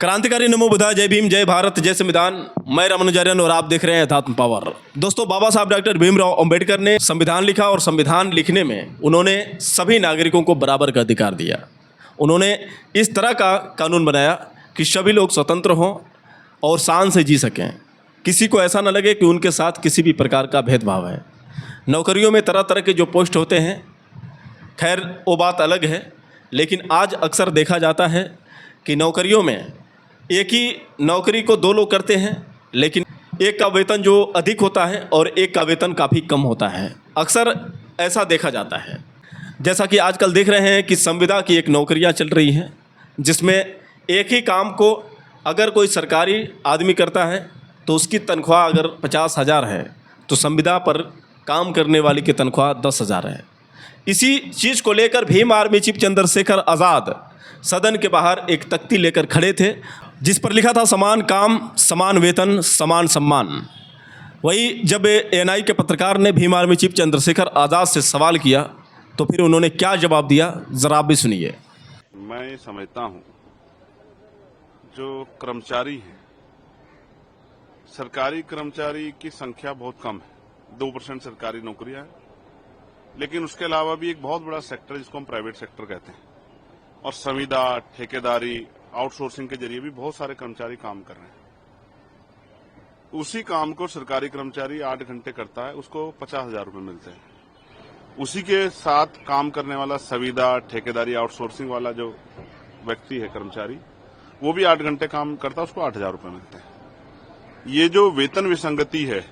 क्रांतिकारी नमो बुद्धाय, जय भीम, जय भारत, जय संविधान। मैं रामानुजाचार्य और आप देख रहे हैं अध्यात्म पावर। दोस्तों, बाबा साहब डॉक्टर भीमराव अंबेडकर ने संविधान लिखा और संविधान लिखने में उन्होंने सभी नागरिकों को बराबर का अधिकार दिया। उन्होंने इस तरह का कानून बनाया कि सभी लोग स्वतंत्र हों और शान से जी सकें। किसी को ऐसा न लगे कि उनके साथ किसी भी प्रकार का भेदभाव है। नौकरियों में तरह तरह के जो पोस्ट होते हैं, खैर वो बात अलग है, लेकिन आज अक्सर देखा जाता है कि नौकरियों में एक ही नौकरी को दो लोग करते हैं, लेकिन एक का वेतन जो अधिक होता है और एक का वेतन काफ़ी कम होता है। अक्सर ऐसा देखा जाता है। जैसा कि आजकल देख रहे हैं कि संविदा की एक नौकरियां चल रही हैं, जिसमें एक ही काम को अगर कोई सरकारी आदमी करता है तो उसकी तनख्वाह अगर 50,000 है तो संविदा पर काम करने वाले की तनख्वाह 10,000 है। इसी चीज़ को लेकर भीम आर्मी चीफ चंद्रशेखर आज़ाद सदन के बाहर एक तख्ती लेकर खड़े थे, जिस पर लिखा था समान काम, समान वेतन, समान सम्मान। वही जब एएनआई के पत्रकार ने भीम आर्मी चीफ चंद्रशेखर आज़ाद से सवाल किया तो फिर उन्होंने क्या जवाब दिया, ज़रा आप भी सुनिए। मैं समझता हूं जो कर्मचारी हैं, सरकारी कर्मचारी की संख्या बहुत कम है, 2% सरकारी नौकरियां हैं, लेकिन उसके अलावा भी एक बहुत बड़ा सेक्टर जिसको हम प्राइवेट सेक्टर कहते हैं, और संविदा, ठेकेदारी, आउटसोर्सिंग के जरिए भी बहुत सारे कर्मचारी काम कर रहे हैं। उसी काम को सरकारी कर्मचारी 8 घंटे करता है, उसको 50,000 रुपये मिलते हैं। उसी के साथ काम करने वाला संविदा, ठेकेदारी, आउटसोर्सिंग वाला जो व्यक्ति है कर्मचारी, वो भी 8 घंटे काम करता है, उसको 8,000 रुपये मिलते हैं। ये जो वेतन विसंगति है,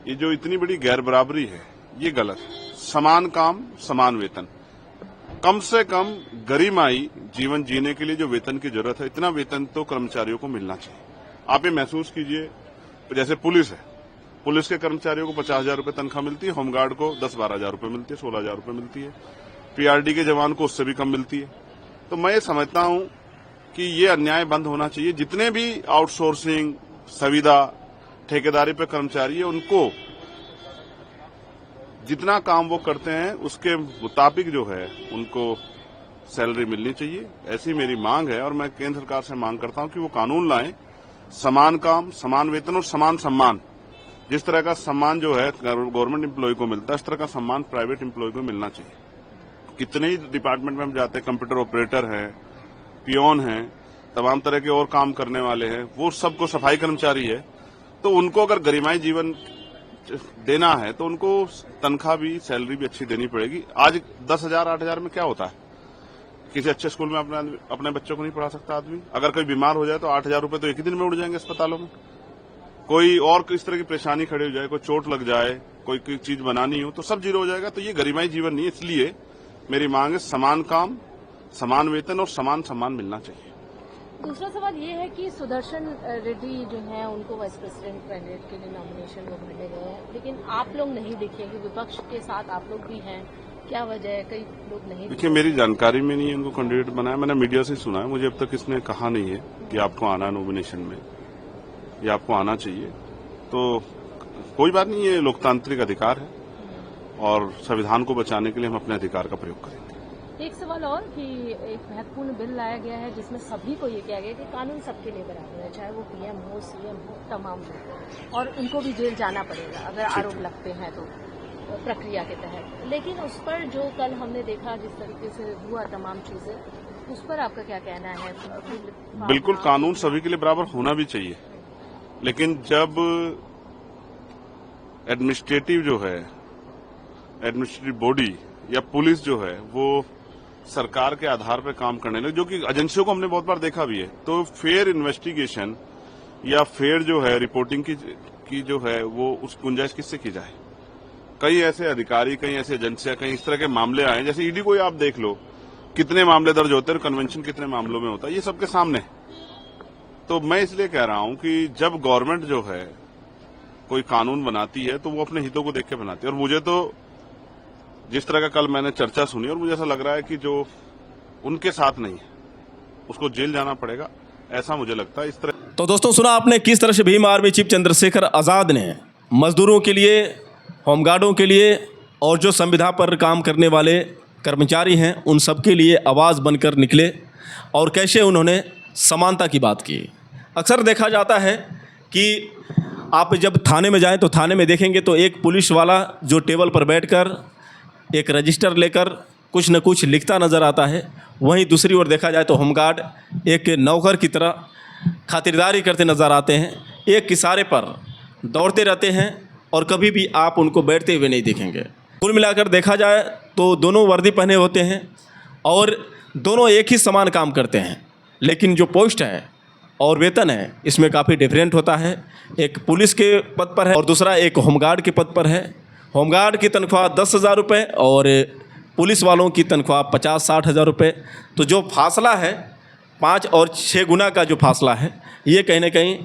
ये जो इतनी बड़ी गैर बराबरी है, ये गलत है। समान काम, समान वेतन। कम से कम गरिमाई जीवन जीने के लिए जो वेतन की जरूरत है, इतना वेतन तो कर्मचारियों को मिलना चाहिए। आप ये महसूस कीजिए, जैसे पुलिस है, पुलिस के कर्मचारियों को 50,000 रुपये तनख्वाह मिलती है, होमगार्ड को 10-12,000 रुपये मिलती है, 16,000 रुपये मिलती है, पीआरडी के जवान को उससे भी कम मिलती है। तो मैं ये समझता हूं कि ये अन्याय बंद होना चाहिए। जितने भी आउटसोर्सिंग, संविदा, ठेकेदारी पे कर्मचारी है, उनको जितना काम वो करते हैं उसके मुताबिक जो है उनको सैलरी मिलनी चाहिए। ऐसी मेरी मांग है और मैं केंद्र सरकार से मांग करता हूं कि वो कानून लाएं, समान काम, समान वेतन और समान सम्मान। जिस तरह का सम्मान जो है गवर्नमेंट एम्प्लॉय को मिलता है, इस तरह का सम्मान प्राइवेट एम्प्लॉय को मिलना चाहिए। कितने ही डिपार्टमेंट में हम जाते हैं, कंप्यूटर ऑपरेटर हैं, पियोन हैं, तमाम तरह के और काम करने वाले हैं, वो सबको सफाई कर्मचारी है, तो उनको अगर गरिमाई जीवन देना है तो उनको तनख्वाह भी, सैलरी भी अच्छी देनी पड़ेगी। आज 10,000, 8,000 में क्या होता है? किसी अच्छे स्कूल में अपने बच्चों को नहीं पढ़ा सकता आदमी। अगर कोई बीमार हो जाए तो 8,000 रुपये तो एक ही दिन में उड़ जाएंगे अस्पतालों में। कोई और किस तरह की परेशानी खड़ी हो जाए, कोई चोट लग जाए, कोई चीज बनानी हो तो सब जीरो हो जाएगा। तो ये गरिमाई जीवन नहीं है। इसलिए मेरी मांग है समान काम, समान वेतन और समान सम्मान मिलना चाहिए। दूसरा सवाल ये है कि सुदर्शन रेड्डी जो है उनको वाइस प्रेसिडेंट कैंडिडेट के लिए नॉमिनेशन वो भरने गए हैं, लेकिन आप लोग नहीं दिखे कि विपक्ष के साथ आप लोग भी हैं, क्या वजह है? कई लोग नहीं देखिए, मेरी जानकारी में नहीं है इनको कैंडिडेट बनाया, मैंने मीडिया से सुना है। मुझे अब तक इसने कहा नहीं है कि आपको आना नॉमिनेशन में या आपको आना चाहिए। तो कोई बात नहीं, ये लोकतांत्रिक अधिकार है और संविधान को बचाने के लिए हम अपने अधिकार का प्रयोग करेंगे। एक सवाल और कि एक महत्वपूर्ण बिल लाया गया है जिसमें सभी को ये कहा गया कि कानून सबके लिए बराबर है, चाहे वो पीएम हो, सीएम हो, तमाम लोग, और उनको भी जेल जाना पड़ेगा अगर आरोप लगते हैं तो प्रक्रिया के तहत। लेकिन उस पर जो कल हमने देखा जिस तरीके से हुआ तमाम चीजें, उस पर आपका क्या कहना है? बिल्कुल, कानून सभी के लिए बराबर होना भी चाहिए, लेकिन जब एडमिनिस्ट्रेटिव जो है, एडमिनिस्ट्रेटिव बॉडी या पुलिस जो है वो सरकार के आधार पर काम करने लगे, जो कि एजेंसियों को हमने बहुत बार देखा भी है, तो फेयर इन्वेस्टिगेशन या फेयर जो है रिपोर्टिंग की जो है वो उस गुंजाइश किससे की जाए? कई ऐसे अधिकारी, कई ऐसे एजेंसियां, कई इस तरह के मामले आए, जैसे ईडी को ही आप देख लो, कितने मामले दर्ज होते हैं, कन्वेंशन कितने मामलों में होता है, ये सबके सामने। तो मैं इसलिए कह रहा हूं कि जब गवर्नमेंट जो है कोई कानून बनाती है तो वो अपने हितों को देख के बनाती है। और मुझे तो जिस तरह का कल मैंने चर्चा सुनी और मुझे ऐसा लग रहा है कि जो उनके साथ नहीं है उसको जेल जाना पड़ेगा, ऐसा मुझे लगता है। इस तरह तो दोस्तों, सुना आपने किस तरह से भीम आर्मी चीफ चंद्रशेखर आज़ाद ने मजदूरों के लिए, होमगार्डों के लिए और जो संविदा पर काम करने वाले कर्मचारी हैं उन सबके लिए आवाज़ बनकर निकले और कैसे उन्होंने समानता की बात की। अक्सर देखा जाता है कि आप जब थाने में जाएं तो थाने में देखेंगे तो एक पुलिस वाला जो टेबल पर बैठकर एक रजिस्टर लेकर कुछ न कुछ लिखता नज़र आता है। वहीं दूसरी ओर देखा जाए तो होमगार्ड एक नौकर की तरह खातिरदारी करते नज़र आते हैं, एक इशारे पर दौड़ते रहते हैं और कभी भी आप उनको बैठते हुए नहीं देखेंगे। कुल मिलाकर देखा जाए तो दोनों वर्दी पहने होते हैं और दोनों एक ही समान काम करते हैं, लेकिन जो पोस्ट है और वेतन है इसमें काफ़ी डिफरेंट होता है। एक पुलिस के पद पर है और दूसरा एक होमगार्ड के पद पर है। होमगार्ड की तनख्वाह 10,000 रुपये और पुलिस वालों की तनख्वाह 50-60 हज़ार रुपये। तो जो फासला है 5 और 6 गुना का जो फासला है, ये कहीं ना कहीं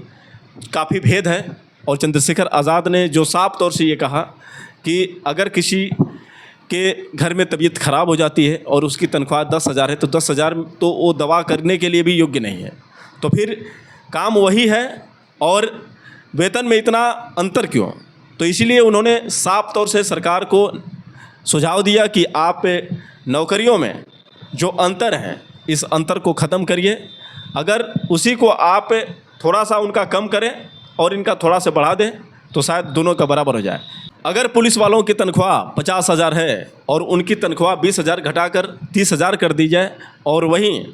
काफ़ी भेद है। और चंद्रशेखर आज़ाद ने जो साफ तौर से ये कहा कि अगर किसी के घर में तबीयत ख़राब हो जाती है और उसकी तनख्वाह 10,000 है तो 10,000 तो वो दवा करने के लिए भी योग्य नहीं है, तो फिर काम वही है और वेतन में इतना अंतर क्यों? तो इसीलिए उन्होंने साफ तौर से सरकार को सुझाव दिया कि आप नौकरियों में जो अंतर है इस अंतर को ख़त्म करिए। अगर उसी को आप थोड़ा सा उनका कम करें और इनका थोड़ा सा बढ़ा दें तो शायद दोनों का बराबर हो जाए। अगर पुलिस वालों की तनख्वाह 50,000 है और उनकी तनख्वाह 20,000 घटाकर 30,000 कर दी जाए और वहीं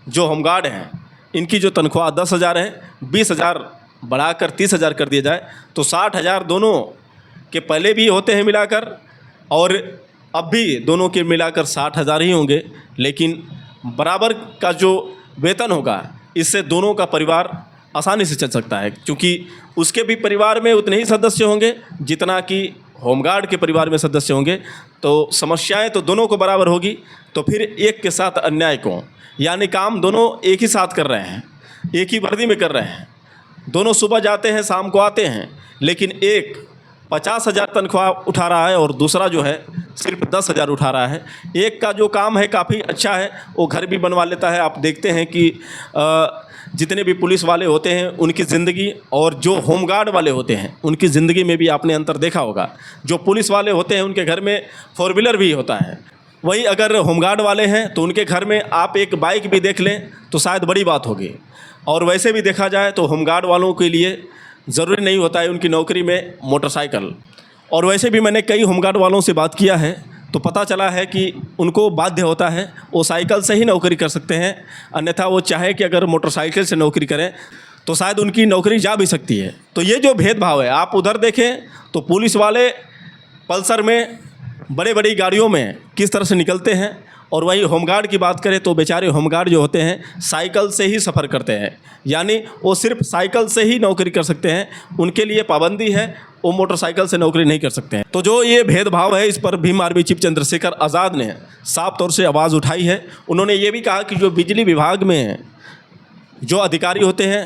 जो होमगार्ड हैं इनकी जो तनख्वाह 10,000 है 20,000 बढ़ाकर 30,000 कर दिया जाए तो 60,000 दोनों के पहले भी होते हैं मिलाकर और अब भी दोनों के मिलाकर 60,000 ही होंगे, लेकिन बराबर का जो वेतन होगा इससे दोनों का परिवार आसानी से चल सकता है, क्योंकि उसके भी परिवार में उतने ही सदस्य होंगे जितना कि होमगार्ड के परिवार में सदस्य होंगे। तो समस्याएं तो दोनों को बराबर होगी। तो फिर एक के साथ अन्याय क्यों? यानी काम दोनों एक ही साथ कर रहे हैं, एक ही वर्दी में कर रहे हैं, दोनों सुबह जाते हैं शाम को आते हैं, लेकिन एक 50,000 तनख्वाह उठा रहा है और दूसरा जो है सिर्फ 10,000 उठा रहा है। एक का जो काम है काफ़ी अच्छा है, वो घर भी बनवा लेता है। आप देखते हैं कि जितने भी पुलिस वाले होते हैं उनकी ज़िंदगी और जो होमगार्ड वाले होते हैं उनकी ज़िंदगी में भी आपने अंतर देखा होगा। जो पुलिस वाले होते हैं उनके घर में 4 व्हीलर भी होता है, वहीं अगर होमगार्ड वाले हैं तो उनके घर में आप एक बाइक भी देख लें तो शायद बड़ी बात होगी। और वैसे भी देखा जाए तो होमगार्ड वालों के लिए ज़रूरी नहीं होता है उनकी नौकरी में मोटरसाइकिल। और वैसे भी मैंने कई होमगार्ड वालों से बात किया है तो पता चला है कि उनको बाध्य होता है, वो साइकिल से ही नौकरी कर सकते हैं, अन्यथा वो चाहे कि अगर मोटरसाइकिल से नौकरी करें तो शायद उनकी नौकरी जा भी सकती है। तो ये जो भेदभाव है, आप उधर देखें तो पुलिस वाले पल्सर में बड़ी बड़ी गाड़ियों में किस तरह से निकलते हैं और वहीं होमगार्ड की बात करें तो बेचारे होमगार्ड जो होते हैं साइकिल से ही सफ़र करते हैं, यानी वो सिर्फ साइकिल से ही नौकरी कर सकते हैं, उनके लिए पाबंदी है, वो मोटरसाइकिल से नौकरी नहीं कर सकते हैं। तो जो ये भेदभाव है इस पर भीम आर्मी चीफ चंद्रशेखर आज़ाद ने साफ तौर से आवाज़ उठाई है। उन्होंने ये भी कहा कि जो बिजली विभाग में जो अधिकारी होते हैं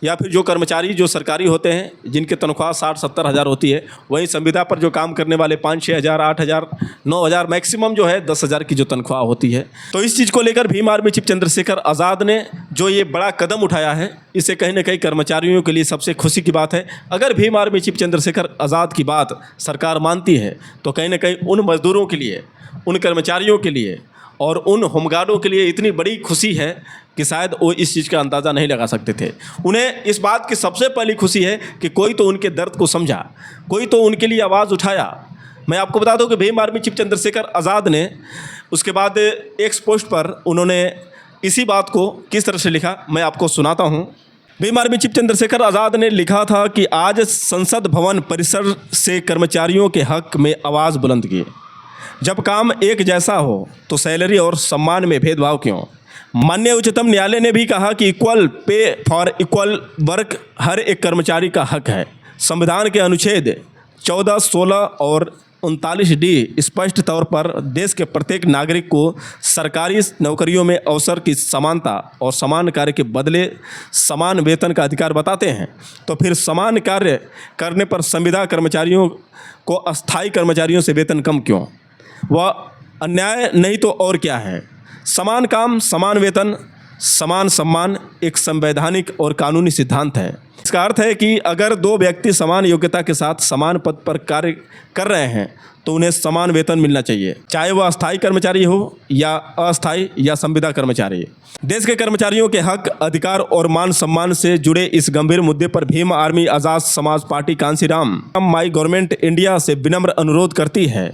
या फिर जो कर्मचारी जो सरकारी होते हैं जिनकी तनख्वाह 60-70 हज़ार होती है, वहीं संविदा पर जो काम करने वाले 5-6 हज़ार 8 हज़ार 9 हज़ार मैक्सिमम जो है 10 हज़ार की जो तनख्वाह होती है। तो इस चीज़ को लेकर भीम आर्मी चीफ चंद्रशेखर आज़ाद ने जो ये बड़ा कदम उठाया है, इससे कहीं ना कहीं कर्मचारियों के लिए सबसे खुशी की बात है। अगर भीम आर्मी चीफ चंद्रशेखर आज़ाद की बात सरकार मानती है तो कहीं ना कहीं उन मज़दूरों के लिए, उन कर्मचारियों के लिए और उन होमगार्डों के लिए इतनी बड़ी खुशी है कि शायद वो इस चीज़ का अंदाज़ा नहीं लगा सकते थे। उन्हें इस बात की सबसे पहली खुशी है कि कोई तो उनके दर्द को समझा, कोई तो उनके लिए आवाज़ उठाया। मैं आपको बता दूं कि भीम आर्मी चीफ चंद्रशेखर आज़ाद ने उसके बाद एक्स पोस्ट पर उन्होंने इसी बात को किस तरह से लिखा, मैं आपको सुनाता हूँ। भीम आर्मी चीफ चंद्रशेखर आज़ाद ने लिखा था कि आज संसद भवन परिसर से कर्मचारियों के हक में आवाज़ बुलंद की। जब काम एक जैसा हो तो सैलरी और सम्मान में भेदभाव क्यों? माननीय उच्चतम न्यायालय ने भी कहा कि equal pay for equal work हर एक कर्मचारी का हक है। संविधान के अनुच्छेद 14, 16 और 39D स्पष्ट तौर पर देश के प्रत्येक नागरिक को सरकारी नौकरियों में अवसर की समानता और समान कार्य के बदले समान वेतन का अधिकार बताते हैं। तो फिर समान कार्य करने पर संविदा कर्मचारियों को अस्थायी कर्मचारियों से वेतन कम क्यों? वह अन्याय नहीं तो और क्या है? समान काम समान वेतन समान सम्मान एक संवैधानिक और कानूनी सिद्धांत है। इसका अर्थ है कि अगर दो व्यक्ति समान योग्यता के साथ समान पद पर कार्य कर रहे हैं तो उन्हें समान वेतन मिलना चाहिए, चाहे वह अस्थायी कर्मचारी हो या अस्थायी या संविदा कर्मचारी। देश के कर्मचारियों के हक, अधिकार और मान सम्मान से जुड़े इस गंभीर मुद्दे पर भीम आर्मी आज़ाद समाज party Kanshiram my government India से विनम्र अनुरोध करती है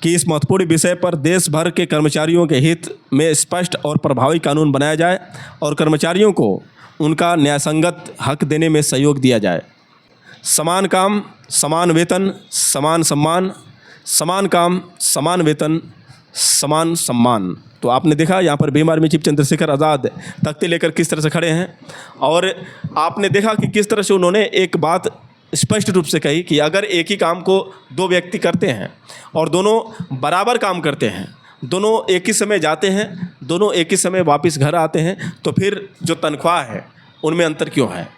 कि इस महत्वपूर्ण विषय पर देश भर के कर्मचारियों के हित में स्पष्ट और प्रभावी कानून बनाया जाए और कर्मचारियों को उनका न्यायसंगत हक देने में सहयोग दिया जाए। समान काम समान वेतन समान सम्मान, समान काम समान वेतन समान सम्मान। तो आपने देखा यहाँ पर भीम आर्मी चीफ चंद्रशेखर आज़ाद तख्ते लेकर किस तरह से खड़े हैं और आपने देखा कि किस तरह से उन्होंने एक बात स्पष्ट रूप से कही कि अगर एक ही काम को दो व्यक्ति करते हैं और दोनों बराबर काम करते हैं, दोनों एक ही समय जाते हैं, दोनों एक ही समय वापस घर आते हैं, तो फिर जो तनख्वाह है उनमें अंतर क्यों है।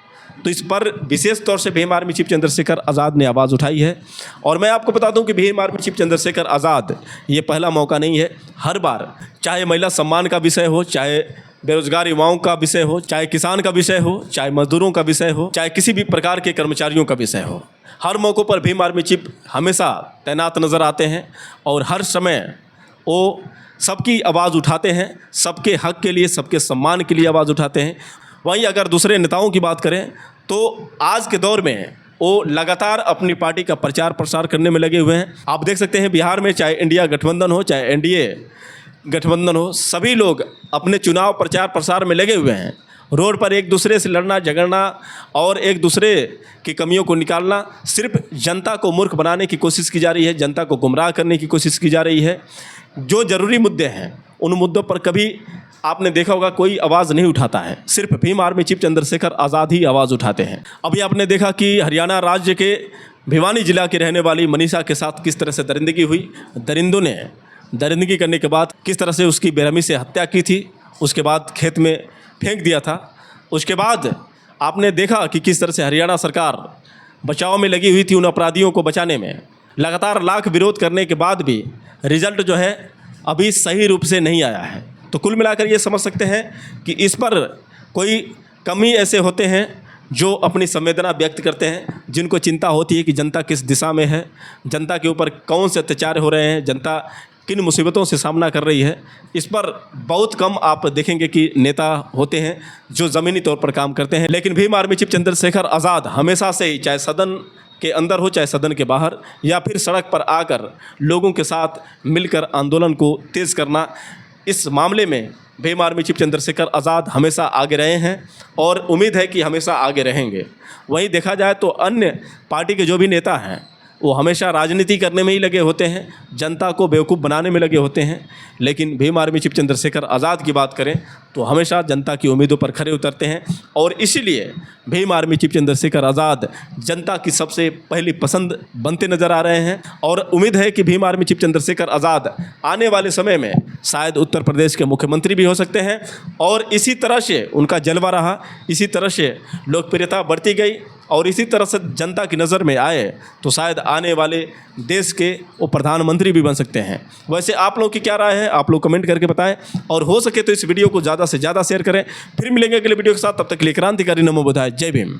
तो इस पर विशेष तौर से भीम आर्मी चीफ चंद्रशेखर आज़ाद ने आवाज़ उठाई है। और मैं आपको बता दूं कि भीम आर्मी चीफ चंद्रशेखर आज़ाद ये पहला मौका नहीं है। हर बार, चाहे महिला सम्मान का विषय हो, चाहे बेरोजगार युवाओं का विषय हो, चाहे किसान का विषय हो, चाहे मजदूरों का विषय हो, चाहे किसी भी प्रकार के कर्मचारियों का विषय हो, हर मौक़ों पर भीम आर्मी चीफ हमेशा तैनात नज़र आते हैं और हर समय वो सबकी आवाज़ उठाते हैं, सबके हक के लिए, सबके सम्मान के लिए आवाज़ उठाते हैं। वहीं अगर दूसरे नेताओं की बात करें तो आज के दौर में वो लगातार अपनी पार्टी का प्रचार प्रसार करने में लगे हुए हैं। आप देख सकते हैं बिहार में चाहे इंडिया गठबंधन हो, चाहे एनडीए गठबंधन हो, सभी लोग अपने चुनाव प्रचार प्रसार में लगे हुए हैं। रोड पर एक दूसरे से लड़ना झगड़ना और एक दूसरे की कमियों को निकालना, सिर्फ जनता को मूर्ख बनाने की कोशिश की जा रही है, जनता को गुमराह करने की कोशिश की जा रही है। जो ज़रूरी मुद्दे हैं उन मुद्दों पर कभी आपने देखा होगा कोई आवाज़ नहीं उठाता है, सिर्फ भीम आर्मी चीफ चंद्रशेखर आज़ाद ही आवाज़ उठाते हैं। अभी आपने देखा कि हरियाणा राज्य के भिवानी जिला की रहने वाली मनीषा के साथ किस तरह से दरिंदगी हुई। दरिंदों ने दरिंदगी करने के बाद किस तरह से उसकी बेरहमी से हत्या की थी, उसके बाद खेत में फेंक दिया था। उसके बाद आपने देखा कि किस तरह से हरियाणा सरकार बचाव में लगी हुई थी उन अपराधियों को बचाने में। लगातार लाख विरोध करने के बाद भी रिजल्ट जो है अभी सही रूप से नहीं आया है। तो कुल मिलाकर ये समझ सकते हैं कि इस पर कोई कमी ऐसे होते हैं जो अपनी संवेदना व्यक्त करते हैं, जिनको चिंता होती है कि जनता किस दिशा में है, जनता के ऊपर कौन से अत्याचार हो रहे हैं, जनता किन मुसीबतों से सामना कर रही है। इस पर बहुत कम आप देखेंगे कि नेता होते हैं जो ज़मीनी तौर पर काम करते हैं। लेकिन भीम आर्मी चीफ चंद्रशेखर आज़ाद हमेशा से ही, चाहे सदन के अंदर हो चाहे सदन के बाहर या फिर सड़क पर आकर लोगों के साथ मिलकर आंदोलन को तेज़ करना, इस मामले में भीम आर्मी चीफ चंद्रशेखर आज़ाद हमेशा आगे रहे हैं और उम्मीद है कि हमेशा आगे रहेंगे। वहीं देखा जाए तो अन्य पार्टी के जो भी नेता हैं वो हमेशा राजनीति करने में ही लगे होते हैं, जनता को बेवकूफ़ बनाने में लगे होते हैं। लेकिन भीम आर्मी चीफ चंद्रशेखर आज़ाद की बात करें तो हमेशा जनता की उम्मीदों पर खरे उतरते हैं और इसीलिए भीम आर्मी चीफ चंद्रशेखर आज़ाद जनता की सबसे पहली पसंद बनते नज़र आ रहे हैं। और उम्मीद है कि भीम आर्मी चीफ चंद्रशेखर आज़ाद आने वाले समय में शायद उत्तर प्रदेश के मुख्यमंत्री भी हो सकते हैं। और इसी तरह से उनका जलवा रहा, इसी तरह से लोकप्रियता बढ़ती गई और इसी तरह से जनता की नज़र में आए तो शायद आने वाले देश के वो प्रधानमंत्री भी बन सकते हैं। वैसे आप लोगों की क्या राय है, आप लोग कमेंट करके बताएं और हो सके तो इस वीडियो को ज़्यादा से ज़्यादा शेयर करें। फिर मिलेंगे अगले वीडियो के साथ, तब तक के लिए क्रांतिकारी नमो बुधाय। जय भीम।